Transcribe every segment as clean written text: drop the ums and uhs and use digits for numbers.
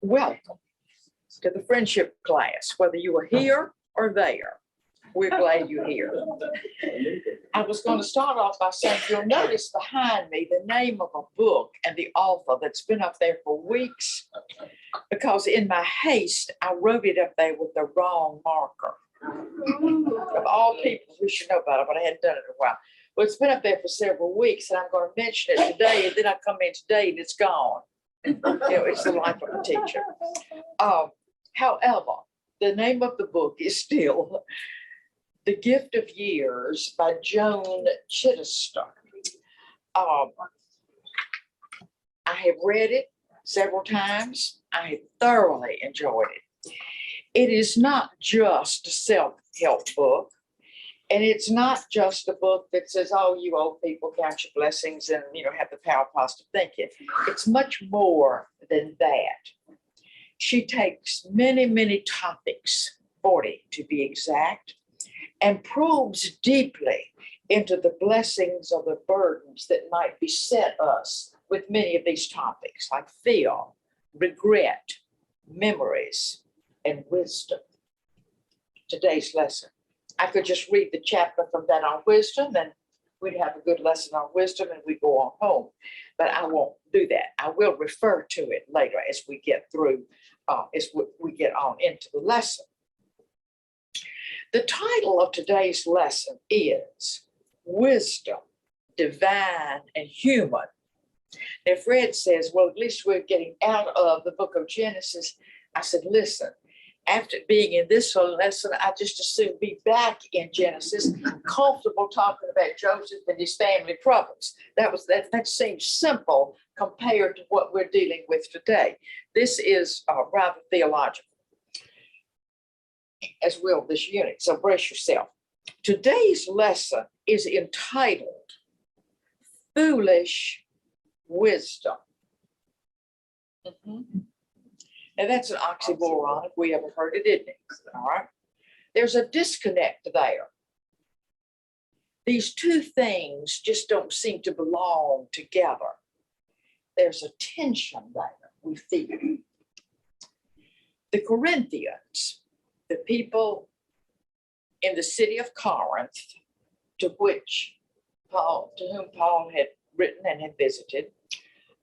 Welcome to the friendship class, whether you are here or there. We're glad you're here. I was going to start off by saying you'll notice behind me the name of a book and the author that's been up there for weeks, because in my haste, I wrote it up there with the wrong marker. Of all people who should know about it, but I hadn't done it in a while. Well, it's been up there for several weeks, and I'm going to mention it today, and then I come in today and it's gone. It's the life of a teacher. However, the name of the book is still The Gift of Years by Joan Chittister. I have read it several times. I have thoroughly enjoyed it. It is not just a self-help book, and it's not just a book that says, oh, you old people, count your blessings and, have the power of positive thinking. It's much more than that. She takes many, many topics, 40 to be exact, and probes deeply into the blessings or the burdens that might beset us with many of these topics, like fear, regret, memories, and wisdom. Today's lesson. I could just read the chapter from that on wisdom, and we'd have a good lesson on wisdom, and we go on home. But I won't do that. I will refer to it later as we get through, as we get on into the lesson. The title of today's lesson is Wisdom, Divine and Human. Now, Fred says, well, at least we're getting out of the book of Genesis. I said, listen, after being in this lesson, I just as soon be back in Genesis, comfortable talking about Joseph and his family troubles. That seems simple compared to what we're dealing with today. This is rather theological, as will this unit. So brace yourself. Today's lesson is entitled Foolish Wisdom. And that's an oxymoron, if we ever heard it, isn't it? All right. There's a disconnect there. These two things just don't seem to belong together. There's a tension there, we feel. The Corinthians, the people in the city of Corinth, to whom Paul had written and had visited,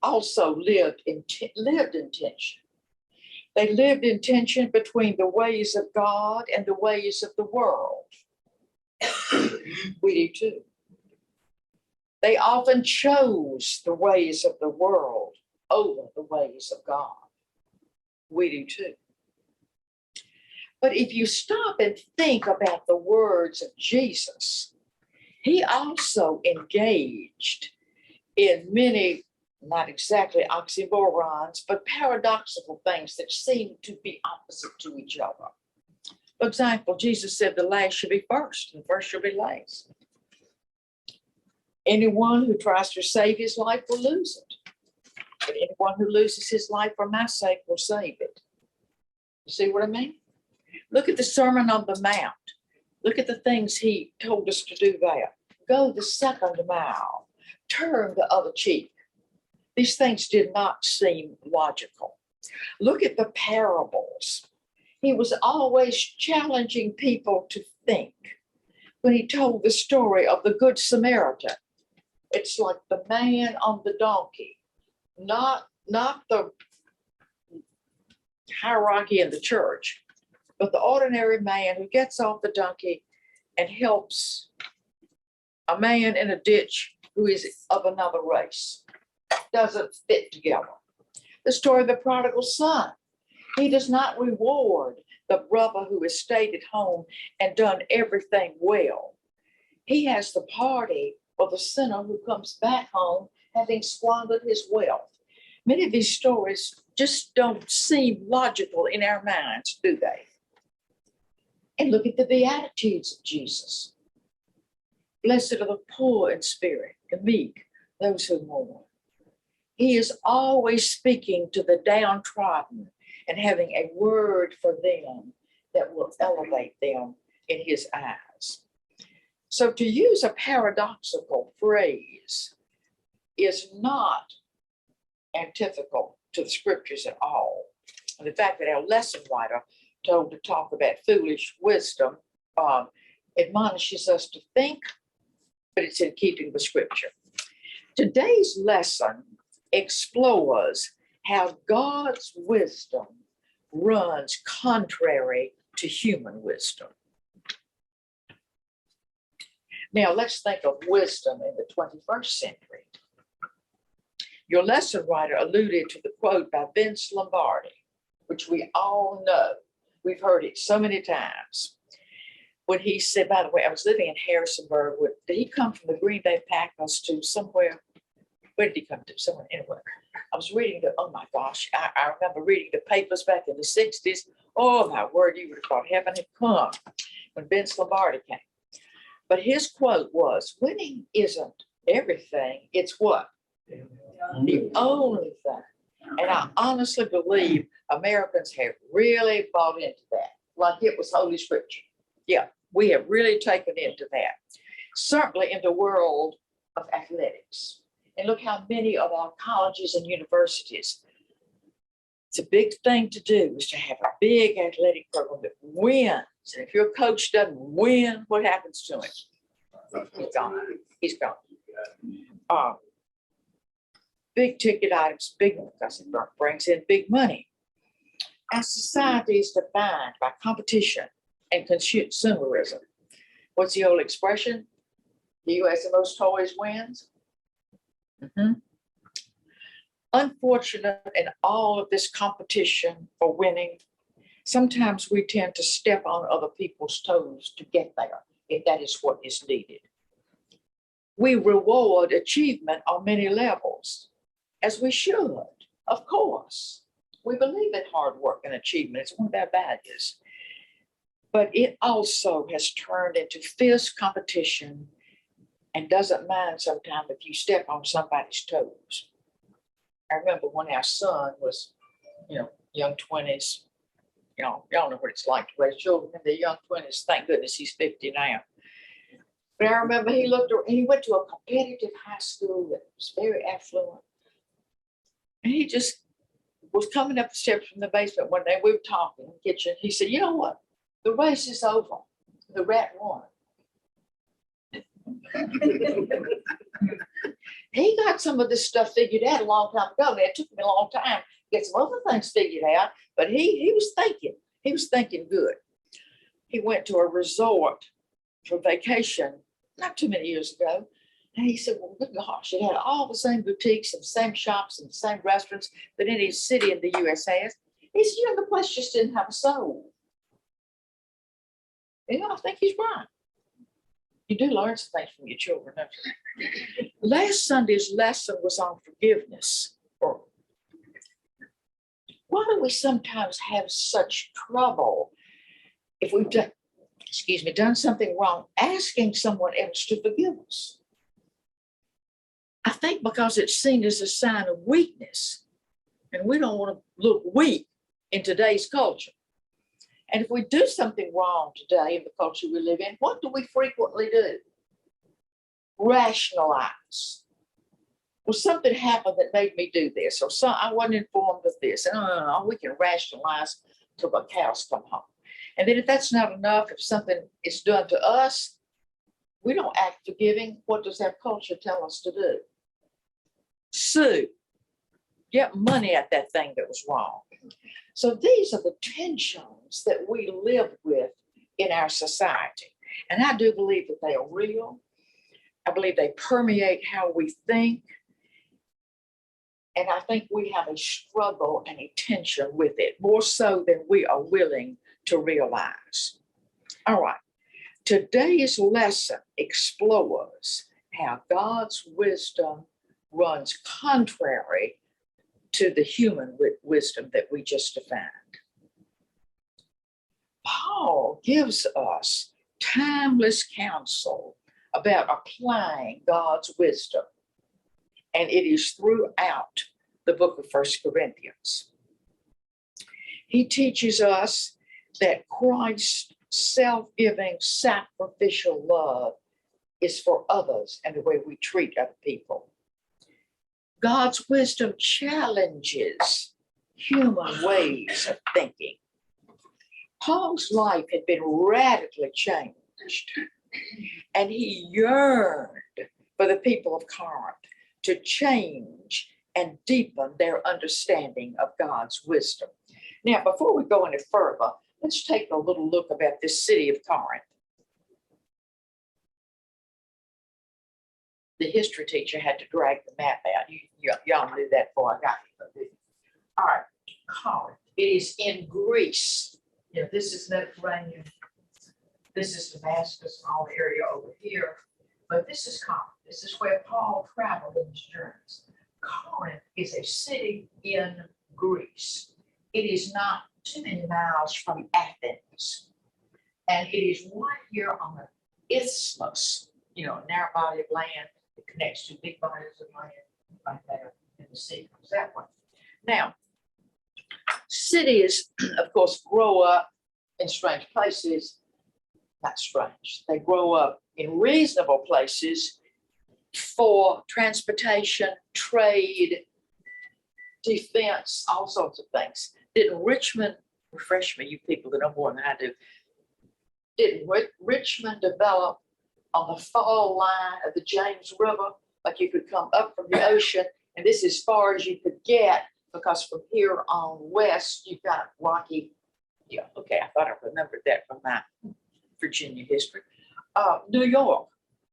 also lived in tension. They lived in tension between the ways of God and the ways of the world. We do too. They often chose the ways of the world over the ways of God. We do too. But if you stop and think about the words of Jesus, he also engaged in many, not exactly oxymorons, but paradoxical things that seem to be opposite to each other. For example, Jesus said the last should be first and first should be last. Anyone who tries to save his life will lose it. But anyone who loses his life for my sake will save it. You see what I mean? Look at the Sermon on the Mount. Look at the things he told us to do there. Go the second mile. Turn the other cheek. These things did not seem logical. Look at the parables. He was always challenging people to think. When he told the story of the Good Samaritan, it's like the man on the donkey, not the hierarchy in the church, but the ordinary man who gets off the donkey and helps a man in a ditch who is of another race. Doesn't fit together. The story of the prodigal son. He does not reward the brother who has stayed at home and done everything well. He has the party for the sinner who comes back home having squandered his wealth. Many of these stories just don't seem logical in our minds, do they? And look at the Beatitudes of Jesus. Blessed are the poor in spirit, the meek, those who mourn. He is always speaking to the downtrodden and having a word for them that will elevate them in his eyes. So to use a paradoxical phrase is not antithetical to the scriptures at all. the fact that our lesson writer told to talk about foolish wisdom admonishes us to think, but it's in keeping with Scripture. Today's lesson explores how God's wisdom runs contrary to human wisdom. Now, let's think of wisdom in the 21st century. Your lesson writer alluded to the quote by Vince Lombardi, which we all know. We've heard it so many times. When he said, by the way, I was living in Harrisonburg. Did he come from the Green Bay Packers to somewhere? Where did he come to? Somewhere, anywhere. I was reading oh my gosh, I remember reading the papers back in the 60s. Oh my word, you would have thought heaven had come when Vince Lombardi came. But his quote was, winning isn't everything, it's what? The only thing. And I honestly believe Americans have really bought into that, like it was Holy Scripture. Yeah, we have really taken into that. Certainly in the world of athletics. And look how many of our colleges and universities, it's a big thing to do, is to have a big athletic program that wins. And if your coach doesn't win, what happens to him? He's gone. He's gone. Big ticket items, big, because it brings in big money. Our society is defined by competition and consumerism. What's the old expression? He who has the most toys wins. Unfortunate in all of this competition for winning, sometimes we tend to step on other people's toes to get there, if that is what is needed. We reward achievement on many levels, as we should, of course. We believe in hard work and achievement. It's one of our values. But it also has turned into fierce competition and doesn't mind sometimes if you step on somebody's toes. I remember when our son was, young 20s, y'all know what it's like to raise children in their young 20s. Thank goodness he's 50 now. But I remember he went to a competitive high school that was very affluent. And he just was coming up the steps from the basement one day. We were talking in the kitchen. He said, you know what? The race is over. The rat won. He got some of this stuff figured out a long time ago. It took me a long time to get some other things figured out, but he was thinking. He was thinking good. He went to a resort for vacation not too many years ago. And he said, well, good gosh, it had all the same boutiques and the same shops and the same restaurants that any city in the U.S. has. He said, the place just didn't have a soul. I think he's right. You do learn some things from your children, don't you? Last Sunday's lesson was on forgiveness. Why do we sometimes have such trouble if we've done something wrong, asking someone else to forgive us? I think because it's seen as a sign of weakness, and we don't want to look weak in today's culture. And if we do something wrong today in the culture we live in, what do we frequently do? Rationalize. Well, something happened that made me do this, or I wasn't informed of this. And we can rationalize till the cows come home. And then if that's not enough, if something is done to us, we don't act forgiving. What does our culture tell us to do? Sue. Get money at that thing that was wrong. So these are the tensions that we live with in our society. And I do believe that they are real. I believe they permeate how we think. And I think we have a struggle and a tension with it, more so than we are willing to realize. All right. Today's lesson explores how God's wisdom runs contrary to the human wisdom that we just defined. Paul gives us timeless counsel about applying God's wisdom, and it is throughout the book of 1 Corinthians. He teaches us that Christ's self-giving, sacrificial love is for others and the way we treat other people. God's wisdom challenges human ways of thinking. Paul's life had been radically changed, and he yearned for the people of Corinth to change and deepen their understanding of God's wisdom. Now, before we go any further, let's take a little look about this city of Corinth. The history teacher had to drag the map out. Y'all knew that before I got here. All right, Corinth. It is in Greece. You know, this is Mediterranean. This is Damascus and all the area over here. But this is Corinth. This is where Paul traveled in his journeys. Corinth is a city in Greece. It is not too many miles from Athens. And it is right here on the isthmus, you know, a narrow body of land that connects to big bodies of land right there in the sea. Comes that way. Now, cities, of course, grow up in strange places. Not strange. They grow up in reasonable places for transportation, trade, defense, all sorts of things. Didn't Richmond, refresh me, you people that know more than I do, didn't Richmond develop on the fall line of the James River? Like you could come up from the ocean, and this is as far as you could get, because from here on west, you've got rocky. Yeah, okay, I thought I remembered that from my Virginia history. New York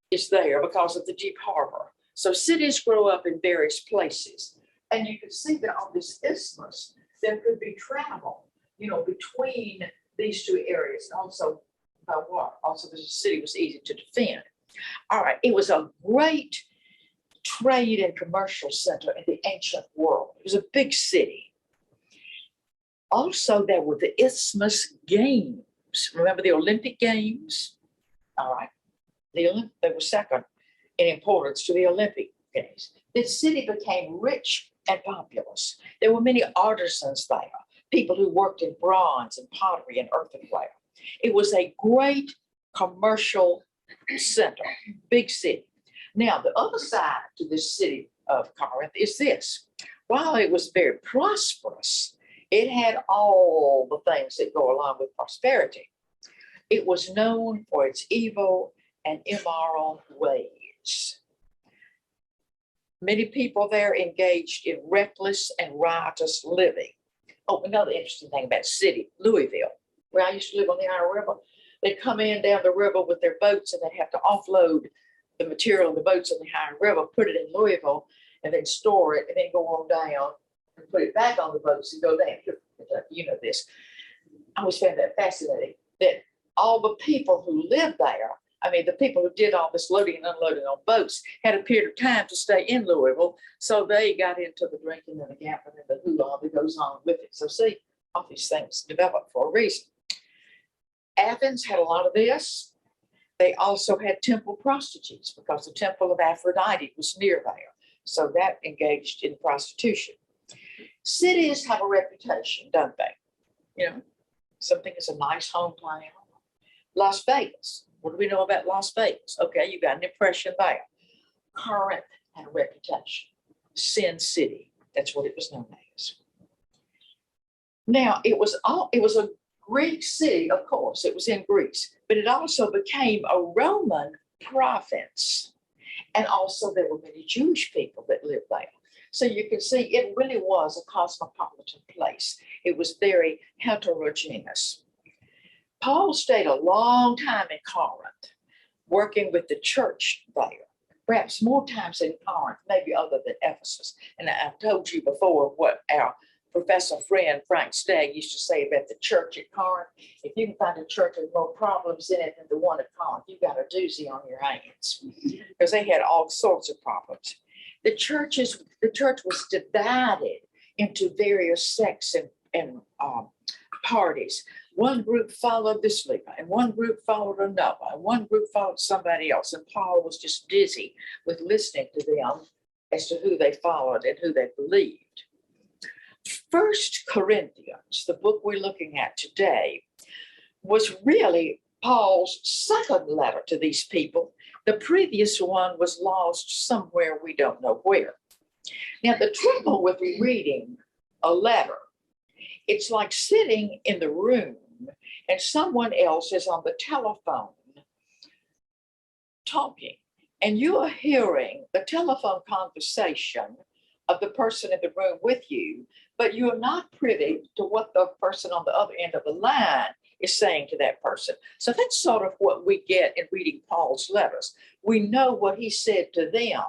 is there because of the deep harbor. So cities grow up in various places. And you can see that on this isthmus, there could be travel, you know, between these two areas. Also by water. Also, the city was easy to defend. All right, it was a great trade and commercial center in the ancient world. It was a big city. Also, there were the Isthmus Games. Remember the Olympic Games? All right. They were second in importance to the Olympic Games. This city became rich and populous. There were many artisans there, people who worked in bronze and pottery and earthenware. It was a great commercial center, big city. Now, the other side to this city of Corinth is this. While it was very prosperous, it had all the things that go along with prosperity. It was known for its evil and immoral ways. Many people there engaged in reckless and riotous living. Oh, another interesting thing about the city, Louisville, where I used to live on the Iron River. They'd come in down the river with their boats, and they'd have to offload the material in the boats on the Iron River, put it in Louisville, and then store it, and then go on down and put it back on the boats and go down. You know this. I always found that fascinating, that all the people who lived there, I mean, the people who did all this loading and unloading on boats had a period of time to stay in Louisville, so they got into the drinking and the gambling and the hula that goes on with it. So see, all these things developed for a reason. Athens had a lot of this. They also had temple prostitutes because the temple of Aphrodite was near there. So that engaged in prostitution. Cities have a reputation, don't they? You know, something is a nice hometown. Las Vegas. What do we know about Las Vegas? Okay, you got an impression there. Corinth had a reputation. Sin City. That's what it was known as. Now, it was a Greek city, of course. It was in Greece, but it also became a Roman province. And also there were many Jewish people that lived there. So you can see it really was a cosmopolitan place. It was very heterogeneous. Paul stayed a long time in Corinth, working with the church there, perhaps more times in Corinth, maybe other than Ephesus. And I've told you before what our professor friend Frank Stagg used to say about the church at Corinth. If you can find a church with more problems in it than the one at Corinth, you've got a doozy on your hands, because they had all sorts of problems. The church was divided into various sects and parties. One group followed this leader, and one group followed another, and one group followed somebody else. And Paul was just dizzy with listening to them as to who they followed and who they believed. First Corinthians, the book we're looking at today, was really Paul's second letter to these people. The previous one was lost somewhere, we don't know where. Now, the trouble with reading a letter It's like sitting in the room and someone else is on the telephone talking, and you are hearing the telephone conversation of the person in the room with you, but you are not privy to what the person on the other end of the line is saying to that person. So that's sort of what we get in reading Paul's letters. We know what he said to them,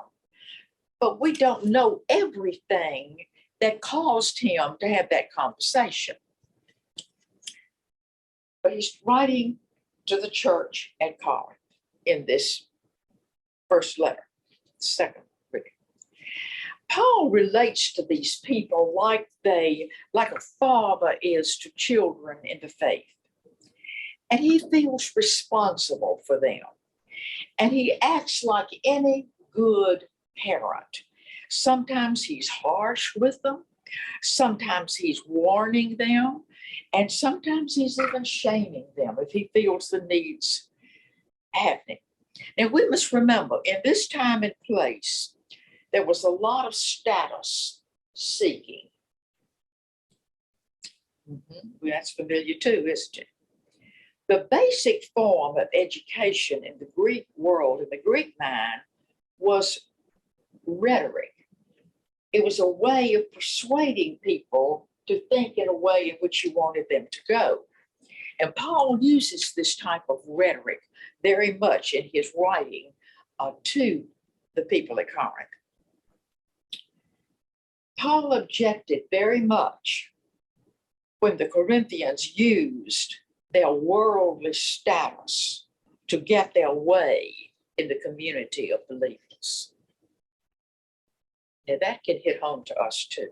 but we don't know everything that caused him to have that conversation. But he's writing to the church at Corinth in this first letter, second reading. Paul relates to these people like a father is to children in the faith. And he feels responsible for them. And he acts like any good parent. Sometimes he's harsh with them. Sometimes he's warning them. And sometimes he's even shaming them if he feels the needs happening. Now, we must remember, in this time and place, there was a lot of status seeking. That's familiar too, isn't it? The basic form of education in the Greek world, in the Greek mind, was rhetoric. It was a way of persuading people to think in a way in which you wanted them to go. And Paul uses this type of rhetoric very much in his writing to the people at Corinth. Paul objected very much when the Corinthians used their worldly status to get their way in the community of believers. Now that can hit home to us too.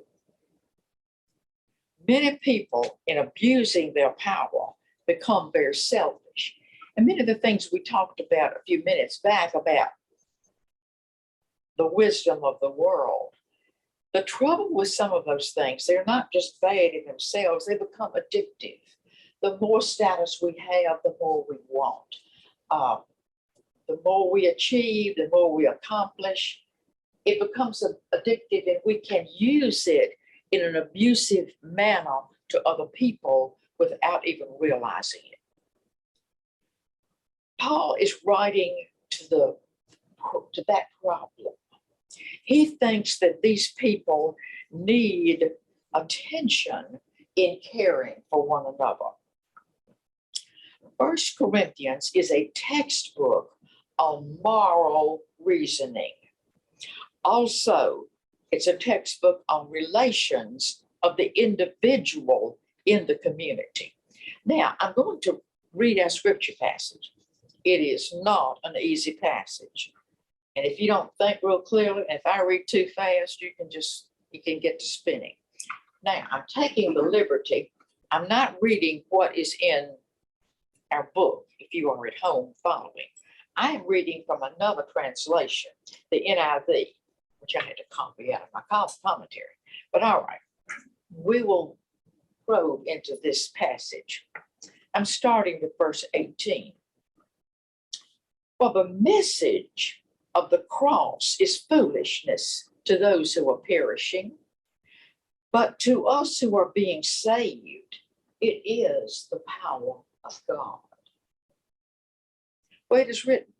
Many people, in abusing their power, become very selfish. And many of the things we talked about a few minutes back about the wisdom of the world, the trouble with some of those things, they're not just bad in themselves, they become addictive. The more status we have, the more we want. The more we achieve, the more we accomplish. It becomes addictive, and we can use it in an abusive manner to other people without even realizing it. Paul is writing to that problem. He thinks that these people need attention in caring for one another. 1 Corinthians is a textbook on moral reasoning. Also, it's a textbook on relations of the individual in the community. Now, I'm going to read our scripture passage. It is not an easy passage. And if you don't think real clearly, and if I read too fast, you can get to spinning. Now, I'm taking the liberty. I'm not reading what is in our book, if you are at home following. I am reading from another translation, the NIV, which I had to copy out of my commentary. But all right, we will probe into this passage. I'm starting with verse 18. For the message of the cross is foolishness to those who are perishing, but to us who are being saved, it is the power of God. For it is written,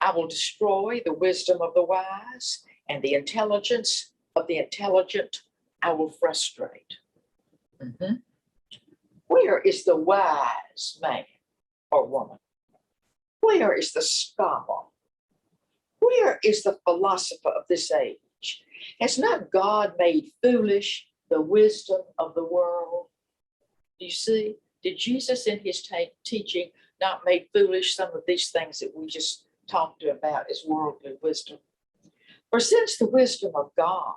I will destroy the wisdom of the wise, and the intelligence of the intelligent I will frustrate. Where is the wise man or woman? Where is the scholar? Where is the philosopher of this age? Has not God made foolish the wisdom of the world? Do you see? Did Jesus in his teaching not make foolish some of these things that we just talked about as worldly wisdom? For since the wisdom of God,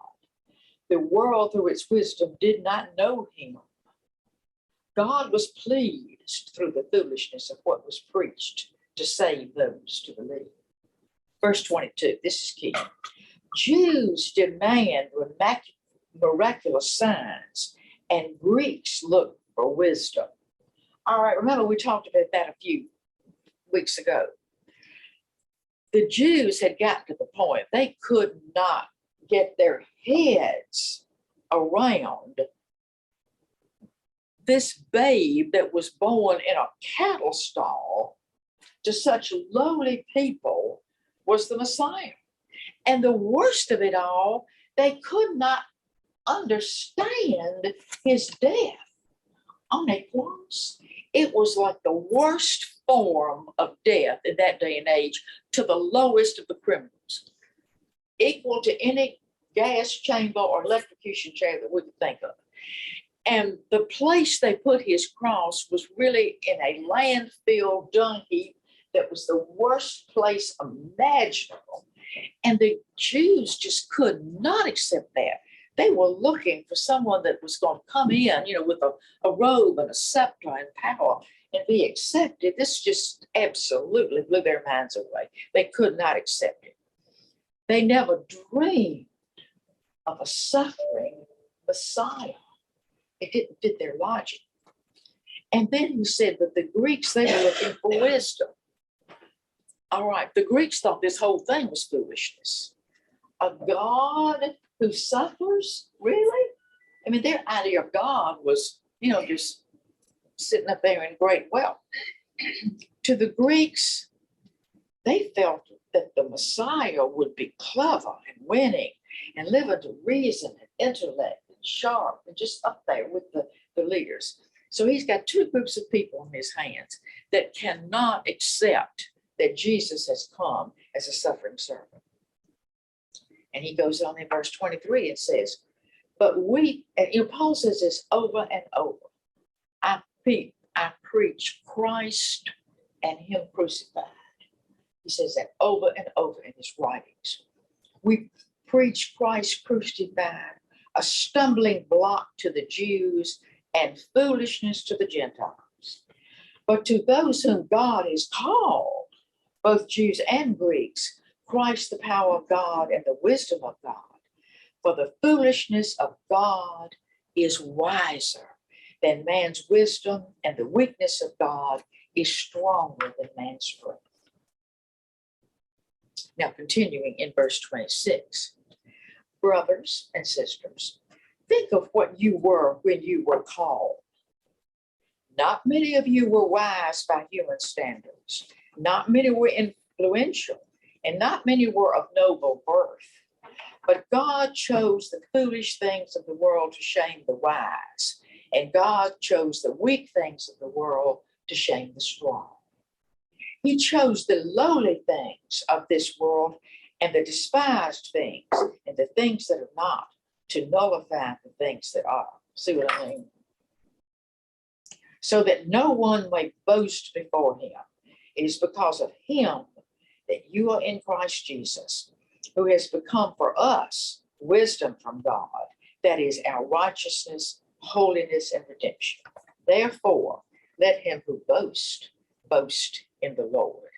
the world through its wisdom did not know him, God was pleased through the foolishness of what was preached to save those to believe. Verse 22, this is key. Jews demand miraculous signs, and Greeks look for wisdom. All right, remember we talked about that a few weeks ago. The Jews had gotten to the point they could not get their heads around this babe that was born in a cattle stall to such lowly people was the Messiah. And the worst of it all, they could not understand his death on a cross. It was like the worst form of death in that day and age to the lowest of the criminals, equal to any gas chamber or electrocution chair that we could think of. And the place they put his cross was really in a landfill dung heap that was the worst place imaginable. And the Jews just could not accept that. They were looking for someone that was going to come in, with a robe and a scepter and power and be accepted. This just absolutely blew their minds away. They could not accept it. They never dreamed of a suffering Messiah. It didn't fit their logic. And then he said that the Greeks, they were looking for wisdom. All right, the Greeks thought this whole thing was foolishness. A God who suffers? Really? I mean, their idea of God was, just sitting up there in great wealth. To the Greeks, they felt that the Messiah would be clever and winning and live into reason and intellect and sharp and just up there with the leaders. So he's got two groups of people in his hands that cannot accept that Jesus has come as a suffering servant. And he goes on in verse 23 and says, but Paul says this over and over. I preach Christ and him crucified. He says that over and over in his writings. We preach Christ crucified, a stumbling block to the Jews and foolishness to the Gentiles. But to those whom God has called, both Jews and Greeks, Christ the power of God and the wisdom of God. For the foolishness of God is wiser than man's wisdom, and the weakness of God is stronger than man's strength. Now, continuing in verse 26, brothers and sisters, think of what you were when you were called. Not many of you were wise by human standards. Not many were influential, and not many were of noble birth. But God chose the foolish things of the world to shame the wise, and God chose the weak things of the world to shame the strong. He chose the lowly things of this world and the despised things and the things that are not to nullify the things that are. See what I mean? So that no one may boast before him. It is because of him that you are in Christ Jesus, who has become for us wisdom from God, that is our righteousness, holiness, and redemption. Therefore, let him who boast, boast in the Lord.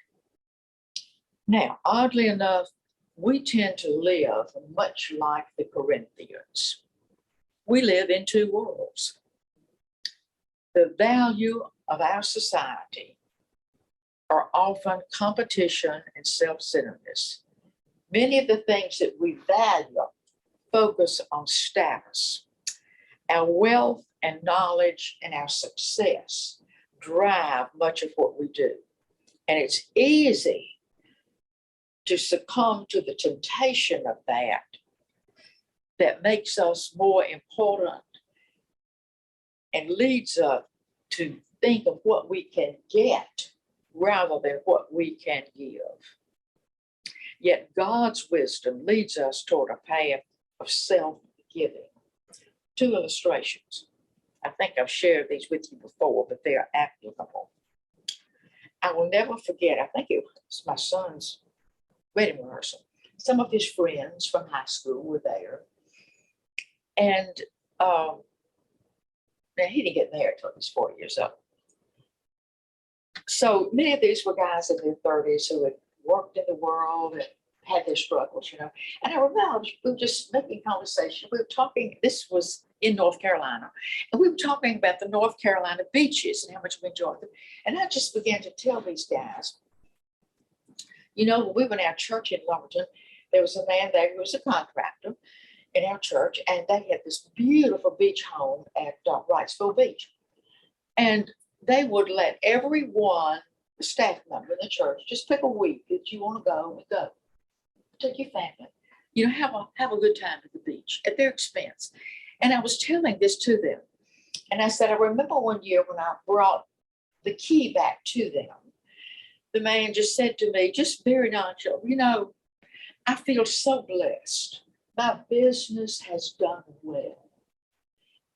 Now, oddly enough, we tend to live much like the Corinthians. We live in two worlds. The value of our society are often competition and self-centeredness. Many of the things that we value focus on status. Our wealth and knowledge and our success drive much of what we do. And it's easy to succumb to the temptation of that makes us more important and leads us to think of what we can get rather than what we can give. Yet God's wisdom leads us toward a path of self-giving. Two illustrations. I think I've shared these with you before, but they are applicable. I will never forget, I think it was my son's wedding rehearsal. Some of his friends from high school were there. And now he didn't get married until he was 4 years old. So many of these were guys in their 30s who had worked in the world and had their struggles, And I remember we were just making conversation. We were talking, this was in North Carolina, and we were talking about the North Carolina beaches and how much we enjoyed them. And I just began to tell these guys, when we were in our church in Lumberton, there was a man there who was a contractor in our church, and they had this beautiful beach home at Wrightsville Beach. And they would let everyone, the staff member in the church, just pick a week that you want to go and go. Take your family. You know, have a good time at the beach at their expense. And I was telling this to them. And I said, I remember one year when I brought the key back to them, the man just said to me, just very nonchalant, you know, I feel so blessed. My business has done well.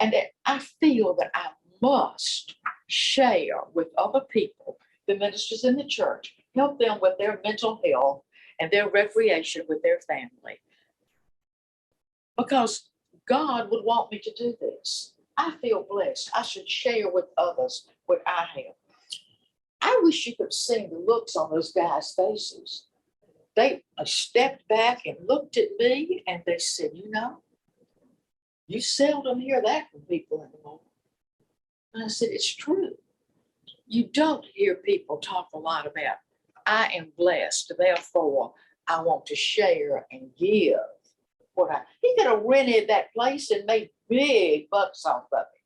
And that I feel that I must share with other people, the ministers in the church, help them with their mental health and their recreation with their family. Because God would want me to do this. I feel blessed. I should share with others what I have. I wish you could see the looks on those guys' faces. They stepped back and looked at me and they said, you know, you seldom hear that from people anymore. And I said, it's true. You don't hear people talk a lot about, I am blessed, therefore I want to share and give he could have rented that place and made big bucks off of it.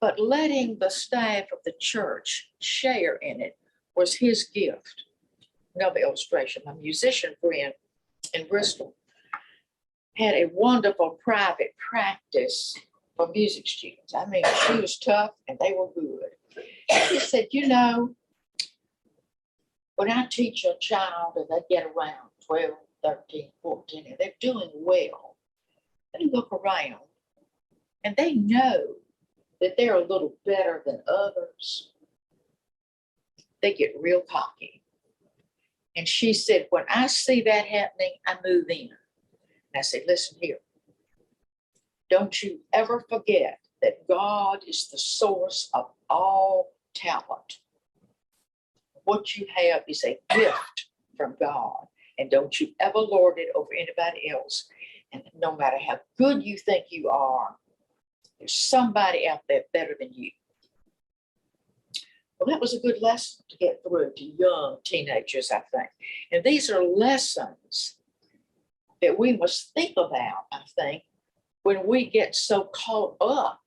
But letting the staff of the church share in it was his gift. Another illustration, my musician friend in Bristol had a wonderful private practice for music students. I mean, she was tough and they were good. He said, you know, when I teach a child and they get around 12, 13, 14, and they're doing well, they look around and they know that they're a little better than others. They get real cocky. And she said, when I see that happening, I move in. And I said, listen here. Don't you ever forget that God is the source of all talent. What you have is a gift from God. And don't you ever lord it over anybody else. And no matter how good you think you are, there's somebody out there better than you. Well, that was a good lesson to get through to young teenagers, I think. And these are lessons that we must think about, I think, when we get so caught up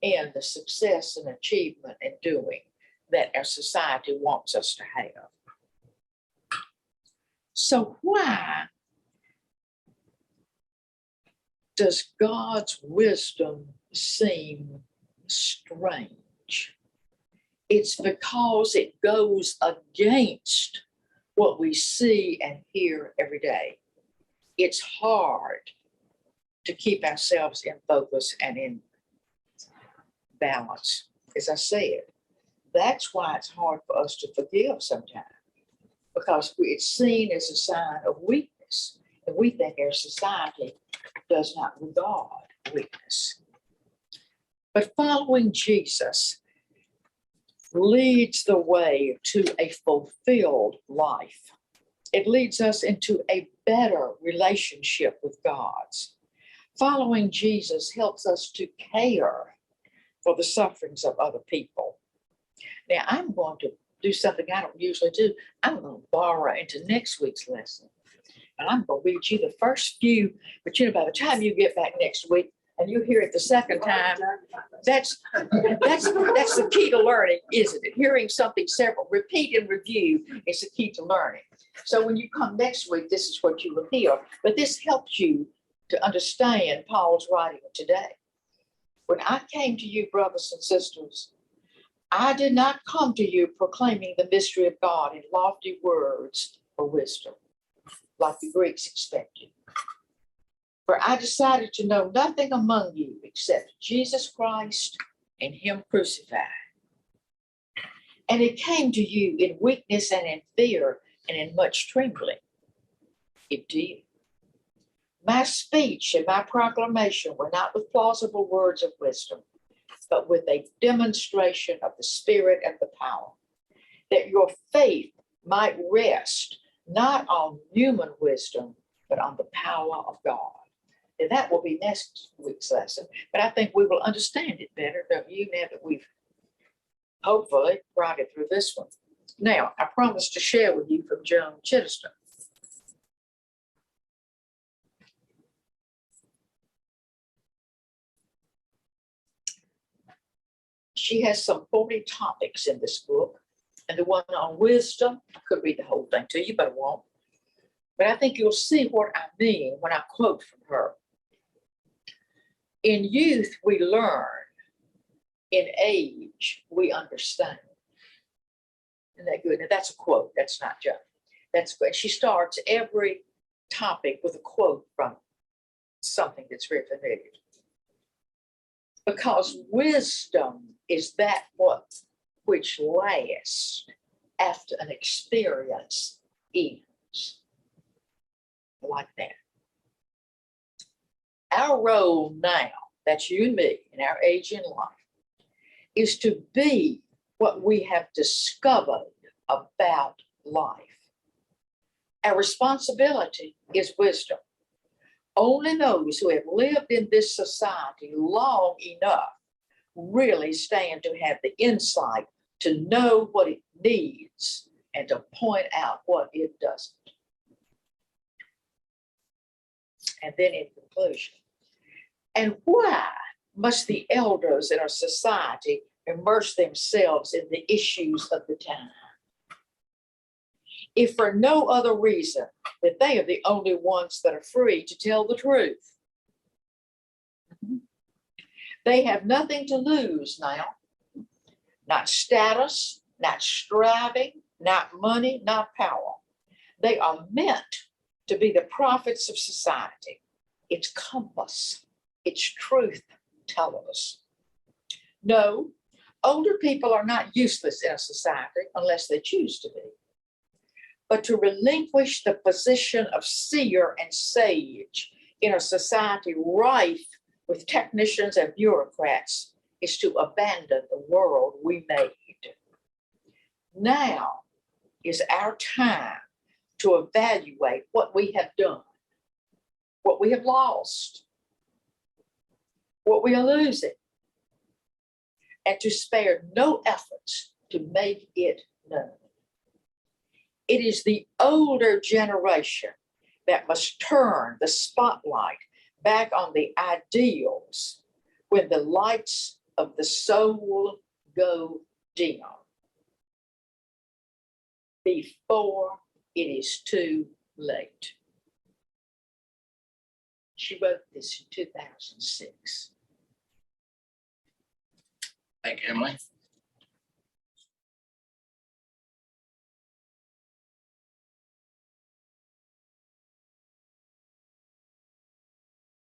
in the success and achievement and doing that our society wants us to have. So why does God's wisdom seem strange? It's because it goes against what we see and hear every day. It's hard to keep ourselves in focus and in balance, as I said. That's why it's hard for us to forgive sometimes, because it's seen as a sign of weakness. And we think our society does not regard weakness. But following Jesus leads the way to a fulfilled life. It leads us into a better relationship with God. Following Jesus helps us to care for the sufferings of other people. Now, I'm going to do something I don't usually do. I'm going to borrow into next week's lesson. And I'm going to read you the first few, but you know, by the time you get back next week and you hear it the second time, that's the key to learning, isn't it? Hearing something several, repeat and review is the key to learning. So when you come next week, this is what you will hear. But this helps you to understand Paul's writing today. When I came to you, brothers and sisters, I did not come to you proclaiming the mystery of God in lofty words or wisdom, like the Greeks expected. For I decided to know nothing among you except Jesus Christ and him crucified. And it came to you in weakness and in fear and in much trembling. It did. My speech and my proclamation were not with plausible words of wisdom, but with a demonstration of the Spirit and the power, that your faith might rest not on human wisdom, but on the power of God. And that will be next week's lesson. But I think we will understand it better, don't you, now that we've hopefully brought it through this one. Now, I promised to share with you from Joan Chittister. She has some 40 topics in this book, and the one on wisdom, I could read the whole thing to you, but I won't. But I think you'll see what I mean when I quote from her. In youth, we learn. In age, we understand. Isn't that good? Now, that's a quote. That's not just. That's good. She starts every topic with a quote from something that's very familiar. Because wisdom is that which lasts after an experience ends. Like that. Our role now, that's you and me in our age in life, is to be what we have discovered about life. Our responsibility is wisdom. Only those who have lived in this society long enough really stand to have the insight to know what it needs and to point out what it doesn't. And then in conclusion, and why must the elders in our society immerse themselves in the issues of the time? If for no other reason that they are the only ones that are free to tell the truth. They have nothing to lose now. Not status, not striving, not money, not power. They are meant to be the prophets of society, its compass, its truth tellers. No, older people are not useless in a society unless they choose to be. But to relinquish the position of seer and sage in a society rife with technicians and bureaucrats is to abandon the world we made. Now is our time to evaluate what we have done, what we have lost, what we are losing, and to spare no efforts to make it known. It is the older generation that must turn the spotlight back on the ideals when the lights of the soul go dim, before it is too late. She wrote this in 2006. Thank you, Emily.